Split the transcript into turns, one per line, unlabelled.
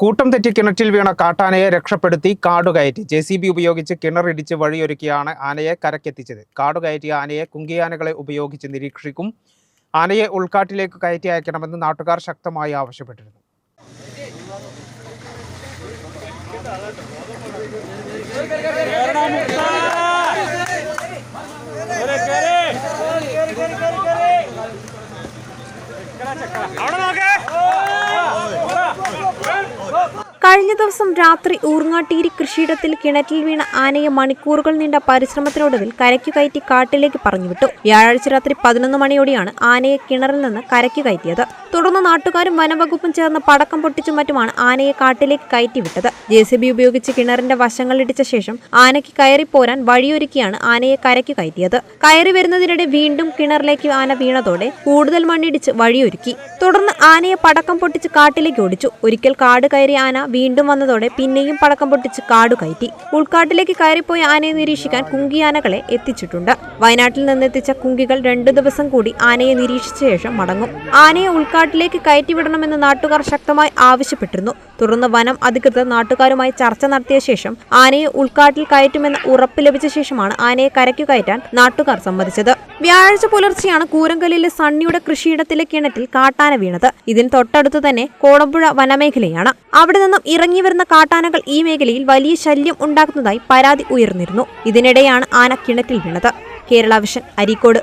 കൂട്ടം തെറ്റി കിണറ്റിൽ വീണ കാട്ടാനയെ രക്ഷപ്പെടുത്തി കാടുകയറ്റി JCB ഉപയോഗിച്ച് കിണറിടിച്ച് വഴിയൊരുക്കിയാണ് ആനയെ കരക്കെത്തിച്ചത്. കാടുകയറ്റിയ ആനയെ കുങ്കിയാനകളെ ഉപയോഗിച്ച് നിരീക്ഷിക്കും. ആനയെ ഉൾക്കാട്ടിലേക്ക് കയറ്റി അയക്കണമെന്ന് നാട്ടുകാർ ശക്തമായി ആവശ്യപ്പെട്ടിരുന്നു.
കഴിഞ്ഞ ദിവസം രാത്രി ഊർങ്ങാട്ടീരി കൃഷിയിടത്തിൽ കിണറ്റിൽ വീണ ആനയെ മണിക്കൂറുകൾ നീണ്ട പരിശ്രമത്തിനൊടുവിൽ കരയ്ക്കു കയറ്റി കാട്ടിലേക്ക് പറഞ്ഞുവിട്ടു. വ്യാഴാഴ്ച രാത്രി 11 മണിയോടെയാണ് ആനയെ കിണറിൽ നിന്ന് കരയ്ക്കു കയറ്റിയത്. തുടർന്ന് നാട്ടുകാരും വനവകുപ്പും ചേർന്ന് പടക്കം പൊട്ടിച്ചും മറ്റുമാണ് ആനയെ കാട്ടിലേക്ക് കയറ്റിവിട്ടത്. JCB ഉപയോഗിച്ച് കിണറിന്റെ വശങ്ങളിടിച്ച ശേഷം ആനയ്ക്ക് കയറിപ്പോരാൻ വഴിയൊരുക്കിയാണ് ആനയെ കരയ്ക്കു കയറ്റിയത്. കയറി വരുന്നതിനിടെ വീണ്ടും കിണറിലേക്ക് ആന വീണതോടെ കൂടുതൽ മണ്ണിടിച്ച് വഴിയൊരുക്കി. തുടർന്ന് ആനയെ പടക്കം പൊട്ടിച്ച് കാട്ടിലേക്ക് ഓടിച്ചു. ഒരിക്കൽ കാട് കയറിയ ആന വീണ്ടും വന്നതോടെ പിന്നെയും പടക്കം പൊട്ടിച്ച് കാടു കയറ്റി. ഉൾക്കാട്ടിലേക്ക് കയറിപ്പോയ ആനയെ നിരീക്ഷിക്കാൻ കുങ്കിയാനകളെ എത്തിച്ചിട്ടുണ്ട്. വയനാട്ടിൽ നിന്നെത്തിച്ച കുങ്കികൾ 2 ദിവസം കൂടി ആനയെ നിരീക്ഷിച്ച ശേഷം മടങ്ങും. ആനയെ ഉൾക്കാട്ടിലേക്ക് കയറ്റിവിടണമെന്ന് നാട്ടുകാർ ശക്തമായി ആവശ്യപ്പെട്ടിരുന്നു. തുടർന്ന് വനം അധികൃതർ നാട്ടുകാരുമായി ചർച്ച നടത്തിയ ശേഷം ആനയെ ഉൾക്കാട്ടിൽ കയറ്റുമെന്ന് ഉറപ്പ് ലഭിച്ച ശേഷമാണ് ആനയെ കരയ്ക്കു കയറ്റാൻ നാട്ടുകാർ സമ്മതിച്ചത്. വ്യാഴാഴ്ച പുലർച്ചെയാണ് കൂരങ്കലിലെ സണ്ണിയുടെ കൃഷിയിടത്തിലെ കിണറ്റിൽ കാട്ടാന വീണത്. ഇതിന് തൊട്ടടുത്ത് തന്നെ കോടമ്പുഴ വനമേഖലയാണ്. അവിടെ നിന്നും ഇറങ്ങി വരുന്ന കാട്ടാനകൾ ഈ മേഖലയിൽ വലിയ ശല്യം ഉണ്ടാക്കുന്നതായി പരാതി ഉയർന്നിരുന്നു. ഇതിനിടെയാണ് ആന കിണറ്റിൽ വീണത്. കേരള വിഷൻ, അരീക്കോട്.